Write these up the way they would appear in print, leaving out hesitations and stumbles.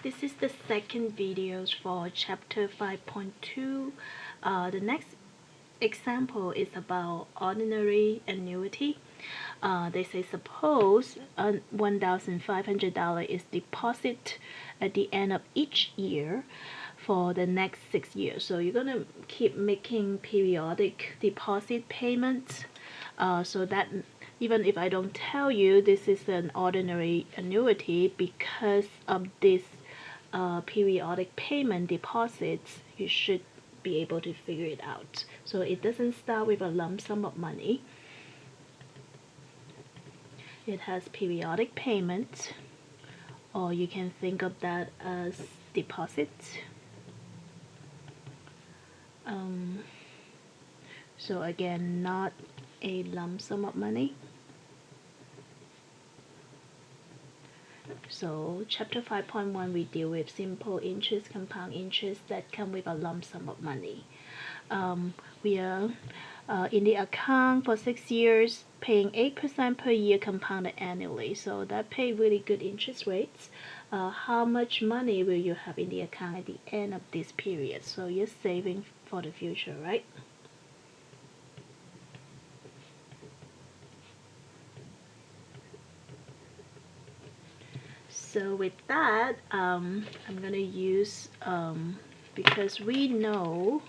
This is the second video for chapter 5.2. The next example is about ordinary annuity. They say suppose $1,500 is deposited at the end of each year for the next 6 years. So you're gonna keep making periodic deposit payments, so that even if I don't tell you this is an ordinary annuity, because of this periodic payment deposits, you should be able to figure it out. So it doesn't start with a lump sum of money. It has periodic payments, or you can think of that as deposits. So again, not a lump sum of money. So chapter 5.1, we deal with simple interest, compound interest that come with a lump sum of money. We are in the account for 6 years, paying 8% per year compounded annually. So that pay really good interest rates. How much money will you have in the account at the end of this period? So you're saving for the future, right? So with that, I'm gonna use, because we know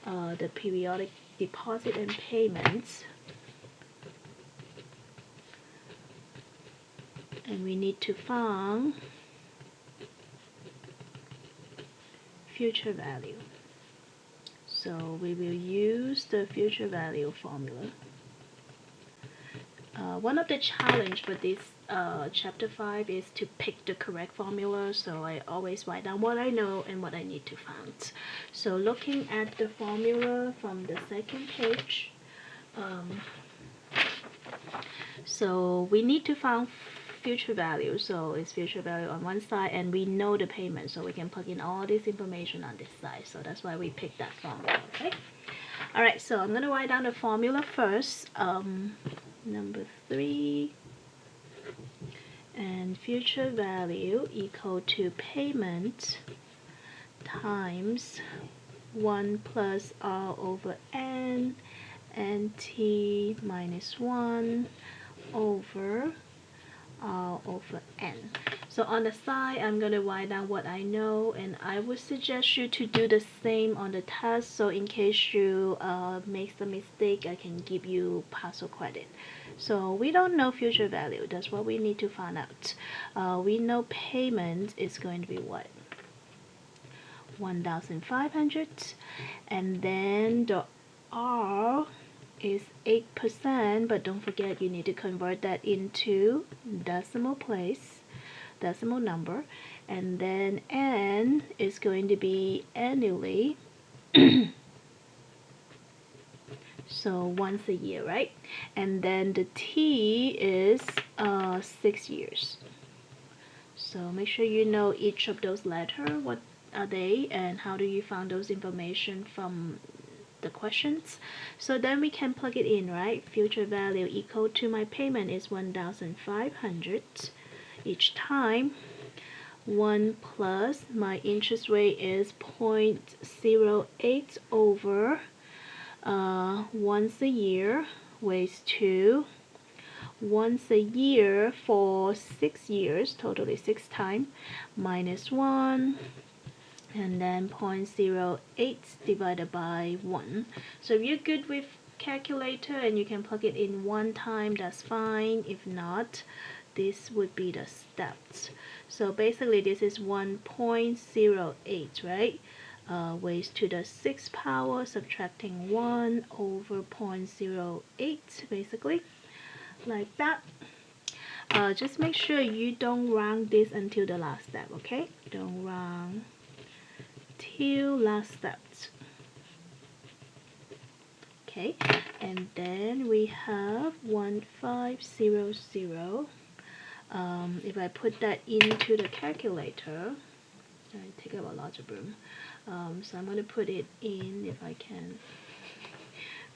the periodic deposit and payments, and we need to find future value. So we will use the future value formula. One of the challenge for this chapter 5 is to pick the correct formula, so I always write down what I know and what I need to find. So looking at the formula from the second page, so we need to find future value. So it's future value on one side, and we know the payment, so we can plug in all this information on this side. So that's why we picked that formula. Okay. All right. So I'm gonna write down the formula first. Number 3, and future value equal to payment times 1 plus r over n and t minus 1 over r over n. So on the side, I'm going to write down what I know, and I would suggest you to do the same on the test, so in case you make the mistake, I can give you partial credit. So we don't know future value. That's what we need to find out. We know payment is going to be what? 1,500, and then the R is 8%, but don't forget you need to convert that into decimal place, decimal number, and then N is going to be annually. So once a year, right? And then the T is 6 years. So make sure you know each of those letters, what are they, and how do you find those information from the questions. So then we can plug it in, right? Future value equal to my payment is 1,500 each time. 1 plus my interest rate is 0.08 over once a year, ways to once a year for 6 years, totally 6 times, minus 1, and then 0.08 divided by 1. So if you're good with calculator and you can plug it in one time, that's fine. If not, this would be the steps. So basically this is 1.08, right? Raised to the 6th power, subtracting 1 over 0.08, basically, like that. Just make sure you don't round this until the last step, okay? Don't round till last steps. Okay, and then we have 1500. If I put that into the calculator, I take up a lot of room. So I'm going to put it in if I can.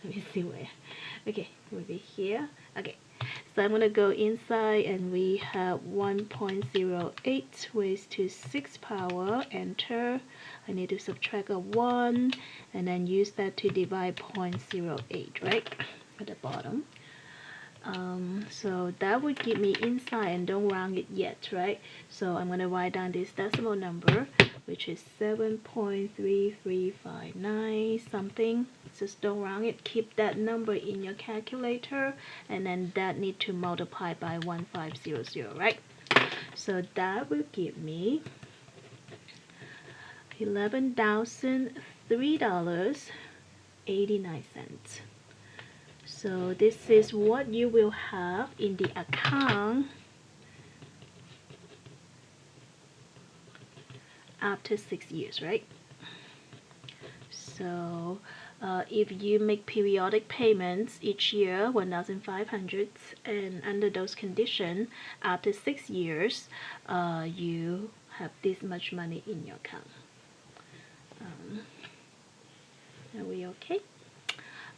Let me see where. Okay, we'll be here. Okay, So I'm going to go inside, and we have 1.08 raised to 6 power, enter. I need to subtract a 1 and then use that to divide 0.08, right, at the bottom. So that would give me inside, and don't round it yet, right? So I'm going to write down this decimal number, which is 7.3359 something. Just don't round it. Keep that number in your calculator, and then that need to multiply by 1500, right? So that will give me $11,003.89. So this is what you will have in the account after 6 years, right? So if you make periodic payments each year, 1,500, and under those conditions, after 6 years, you have this much money in your account. Are we okay?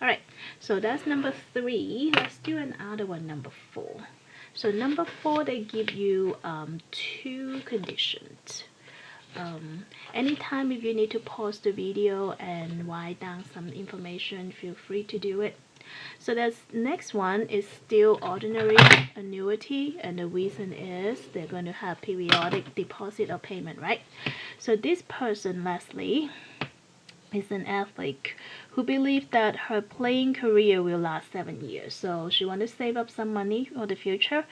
Alright, so that's number 3. Let's do another one, number 4. So number 4, they give you 2 conditions. Anytime if you need to pause the video and write down some information, feel free to do it. So that's next one is still ordinary annuity, and the reason is they're going to have periodic deposit or payment, right? So this person, Leslie, is an athlete who believes that her playing career will last 7 years. So she wants to save up some money for the future.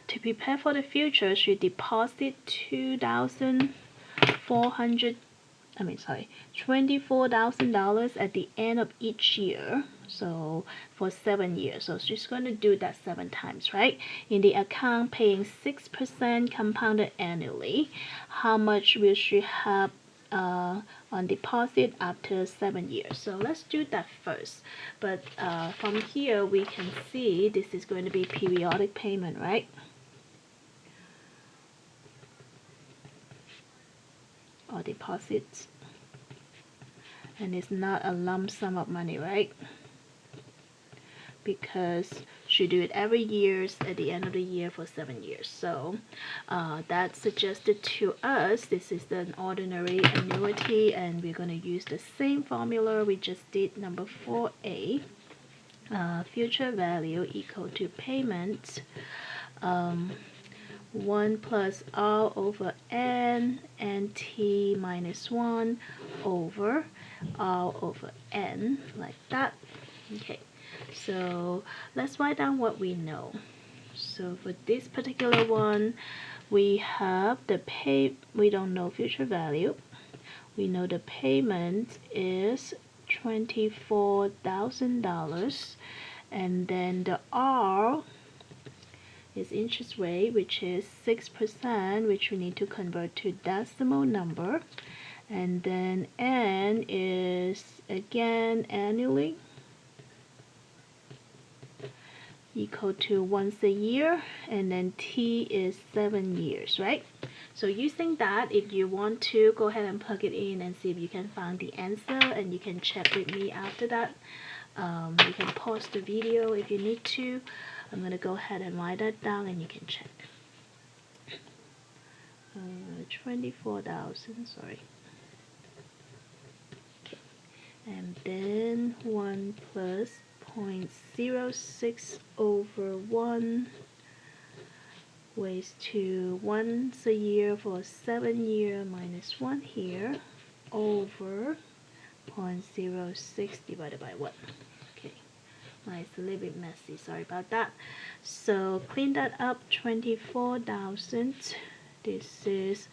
To prepare for the future, she deposited $24,000 at the end of each year. So for 7 years. So she's going to do that 7 times, right? In the account, paying 6% compounded annually. How much will she have on deposit after 7 years? So let's do that first. But from here we can see this is going to be periodic payment, right? Or deposits, and it's not a lump sum of money, right? Because she do it every year at the end of the year for 7 years. So that's suggested to us. This is an ordinary annuity, and we're going to use the same formula we just did, number 4a. Future value equal to payment 1 plus R over N, and T minus 1 over R over N, like that. Okay, so let's write down what we know. So for this particular one, we have the we don't know future value. We know the payment is $24,000, and then the R is interest rate, which is 6%, which we need to convert to decimal number, and then N is again annually equal to once a year, and then T is 7 years, right? So using that, if you want to, go ahead and plug it in and see if you can find the answer, and you can check with me after that. You can pause the video if you need to. I'm going to go ahead and write that down, and you can check. 24,000, sorry. Okay. And then 1 plus 0.06 over 1 raised to once a year for 7 years minus 1 here over 0.06 divided by 1. Okay, it's a little bit messy, sorry about that. So clean that up, 24,000. This is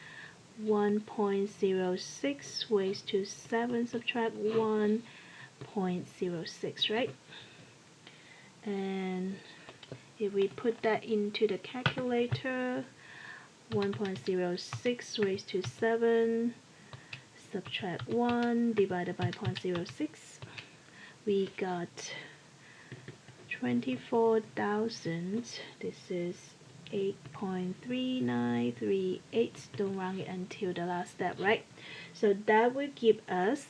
1.06 raised to 7 subtract 1.06, right? And if we put that into the calculator, 1.06 raised to 7 subtract 1 divided by 0.06, we got 24,000. This is 8.3938. Don't round it until the last step, right? So that will give us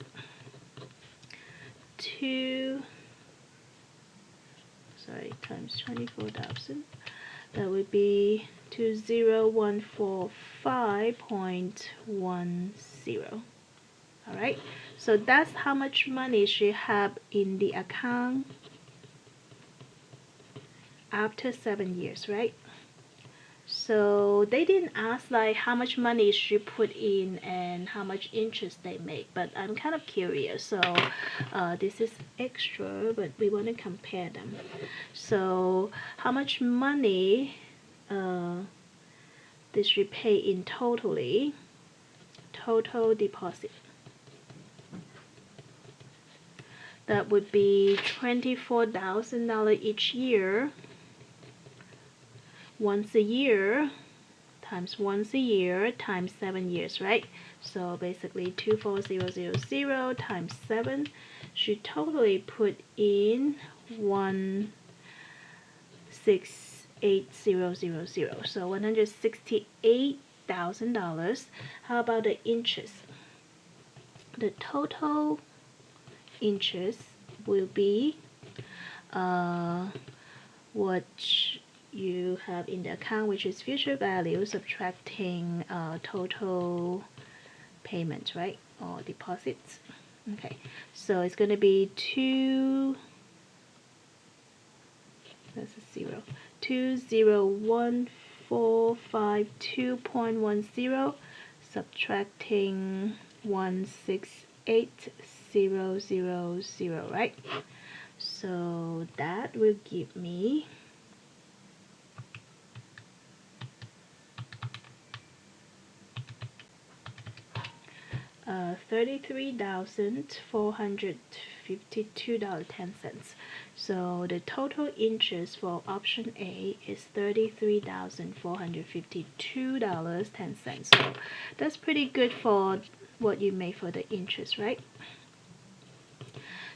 sorry, times 24,000. That would be 20145.10. Alright, so that's how much money she have in the account after 7 years, right? So they didn't ask like how much money she put in and how much interest they make, but I'm kind of curious. So this is extra, but we want to compare them. So how much money did she pay in totally? Total deposit. That would be $24,000 each year. Once a year times once a year times 7 years, right? So basically 24000 times 7. She totally put in 168,000. So $168,000. How about the interest? The total interest will be what you have in the account, which is future value subtracting total payment, right? Or deposits. Okay, so it's going to be 201,452.10 subtracting 168,000, right? So that will give me $33,452.10. So the total interest for option A is $33,452.10. So that's pretty good for what you made for the interest, right?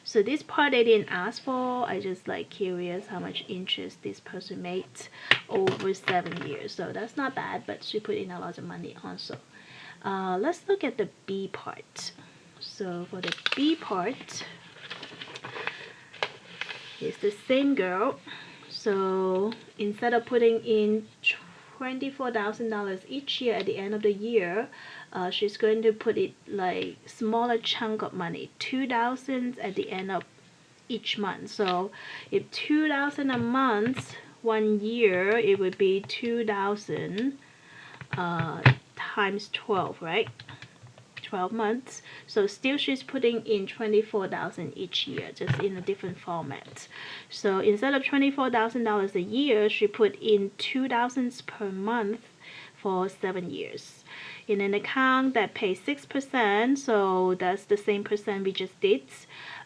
So this part I didn't ask for. I just like curious how much interest this person made over 7 years. So that's not bad, but she put in a lot of money also. Let's look at the B part. So for the B part, it's the same girl. So instead of putting in $24,000 each year at the end of the year, she's going to put it like smaller chunk of money, 2,000 at the end of each month. So if 2,000 a month 1 year, it would be 2,000 times 12, right? 12 months. So still she's putting in 24,000 each year, just in a different format. So instead of $24,000 a year, she put in 2,000 per month for 7 years in an account that pays 6%. So that's the same percent we just did.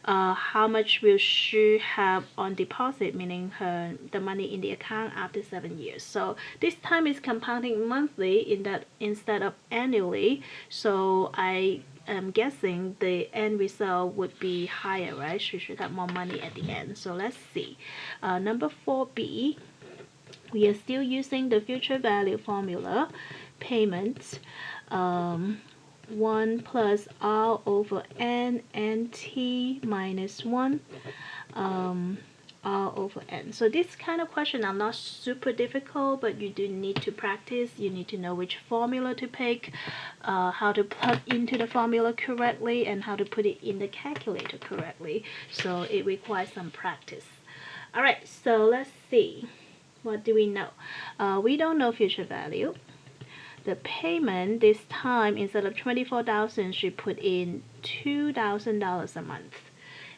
How much will she have on deposit, meaning the money in the account after 7 years? So this time is compounding monthly instead of annually. So I am guessing the end result would be higher, right? She should have more money at the end. So let's see. Number 4B, we are still using the future value formula. Payments. 1 plus r over n t minus 1 r over n. So this kind of question are not super difficult, but you do need to practice. You need to know which formula to pick, how to plug into the formula correctly, and how to put it in the calculator correctly. So it requires some practice. Alright, so let's see. What do we know? We don't know future value. The payment this time, instead of 24,000, she put in $2,000 a month.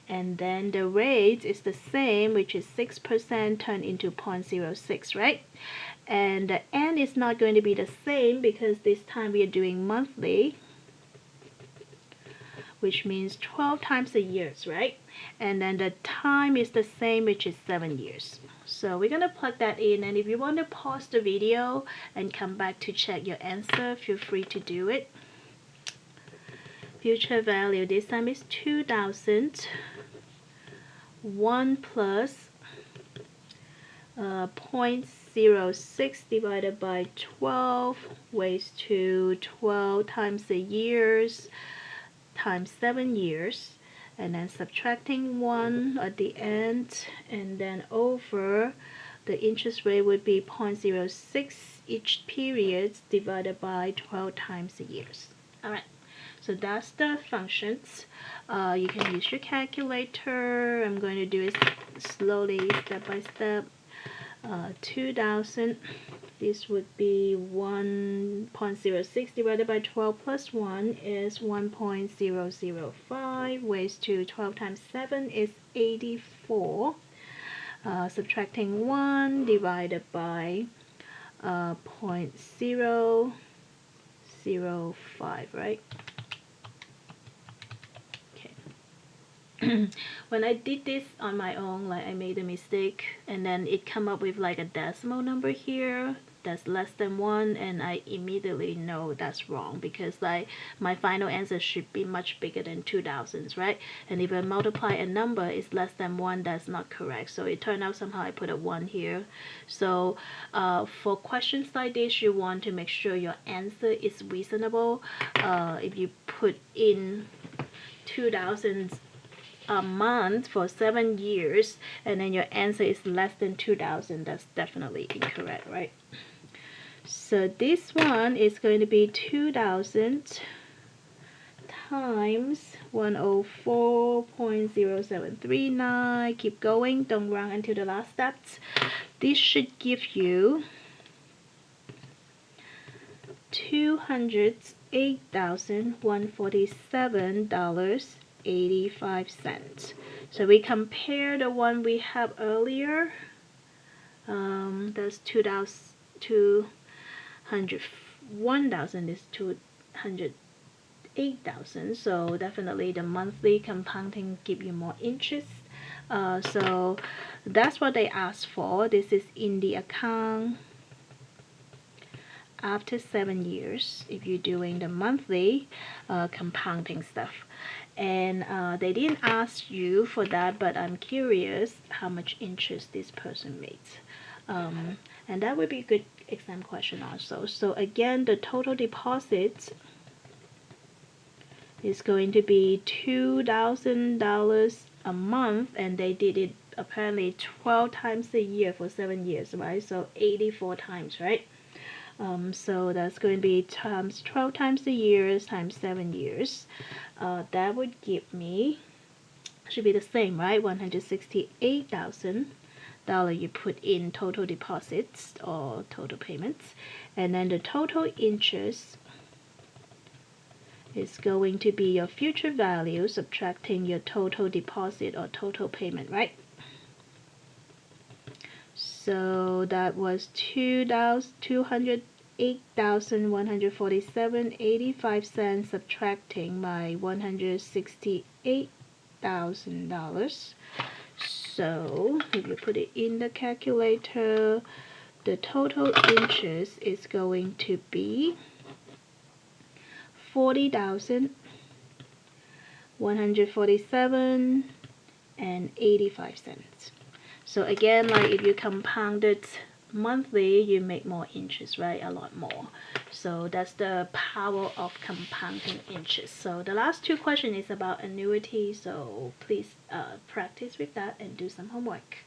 And then the rate is the same, which is 6% turned into 0.06, right? And the n is not going to be the same because this time we are doing monthly, which means 12 times a year, right? And then the time is the same, which is 7 years. So we're going to plug that in, and if you want to pause the video and come back to check your answer, feel free to do it. Future value this time is 2,000. 1 plus 0.06 divided by 12 raised to 12 times the years times 7 years. and then subtracting 1 at the end, and then over the interest rate would be 0.06 each period divided by 12 times the years. Alright, so that's the functions. You can use your calculator. I'm going to do it slowly, step by step. 2000, this would be 1.06 divided by 12 plus 1 is 1.005, raised to 12 times 7 is 84. Subtracting 1 divided by 0.005, right? When I did this on my own, like I made a mistake and then it come up with like a decimal number here that's less than 1, and I immediately know that's wrong, because like my final answer should be much bigger than 2000s, right? And if I multiply a number is less than 1, that's not correct. So it turned out somehow I put a 1 here. So for questions like this, you want to make sure your answer is reasonable. If you put in 2000s a month for 7 years and then your answer is less than 2000, that's definitely incorrect, right? So this one is going to be 2000 times 104.0739. Keep going, don't run until the last steps. This should give you $208,147.85. So we compare the one we have earlier. That's 1,000 is 208,000. So definitely the monthly compounding give you more interest. So that's what they asked for. This is in the account after 7 years if you're doing the monthly compounding stuff. And they didn't ask you for that, but I'm curious how much interest this person makes. And that would be a good exam question also. So again, the total deposit is going to be $2,000 a month, and they did it apparently 12 times a year for 7 years, right? So 84 times, right? So that's going to be times 12 times a year times 7 years. That would give me, should be the same, right? $168,000 you put in total deposits or total payments, and then the total interest is going to be your future value subtracting your total deposit or total payment, right? So that was $208,147.85 subtracting my $168,000. So if you put it in the calculator, the total interest is going to be $40,147.85. So again, like if you compound it monthly, you make more interest, right? A lot more. So that's the power of compounding interest. So the last 2 questions is about annuity. So please practice with that and do some homework.